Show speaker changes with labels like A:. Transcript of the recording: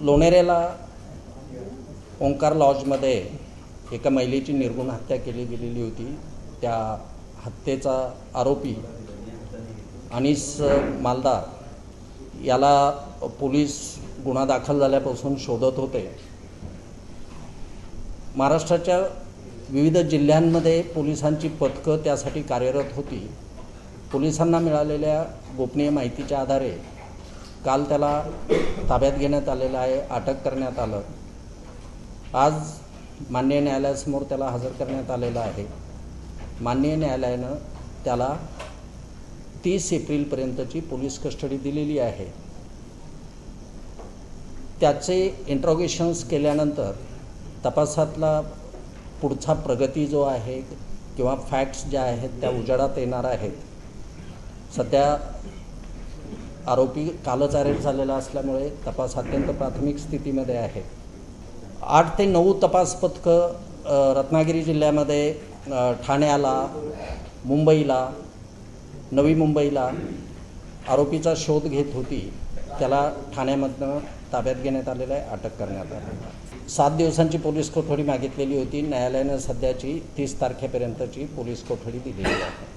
A: लोणेरेला ओंकार लॉजमध्ये एका महिलेची निर्गुण हत्या केली गेलेली होती। त्या हत्येचा आरोपी अनीस मालदार याला पोलीस गुन्हा दाखल झाल्यापासून शोधत होते। महाराष्ट्राच्या विविध जिल्ह्यांमध्ये पोलिसांची पथकं त्यासाठी कार्यरत होती। पोलिसांना मिळालेल्या गोपनीय माहितीच्या आधारे काल त्याला ताब्यात घेण्यात आलेलं आहे, अटक करण्यात आलं। आज माननीय न्यायालयासमोर त्याला हजर करण्यात आलेलं आहे। माननीय न्यायालयानं त्याला 30 एप्रिलपर्यंतची पोलीस कस्टडी दिलेली आहे। त्याचे इंट्रोगेशन्स केल्यानंतर तपासातला पुढचा प्रगती जो आहे किंवा फॅक्ट्स ज्या आहेत त्या उजेडात येणार आहेत। सध्या आरोपी कालच अरेस्ट झालेला असल्यामुळे तपास अत्यंत प्राथमिक स्थितीमध्ये आहे। 8 ते 9 तपास पथकं रत्नागिरी जिल्ह्यामध्ये ठाण्याला, मुंबईला, नवी मुंबईला आरोपीचा शोध घेत होती। त्याला ठाण्यामधनं ताब्यात घेण्यात आलेलं आहे, अटक करण्यात आलेलं आहे। 7 दिवसांची पोलीस कोठडी मागितलेली होती। न्यायालयानं सध्याची 30 तारखेपर्यंतची पोलीस कोठडी दिलेली आहे।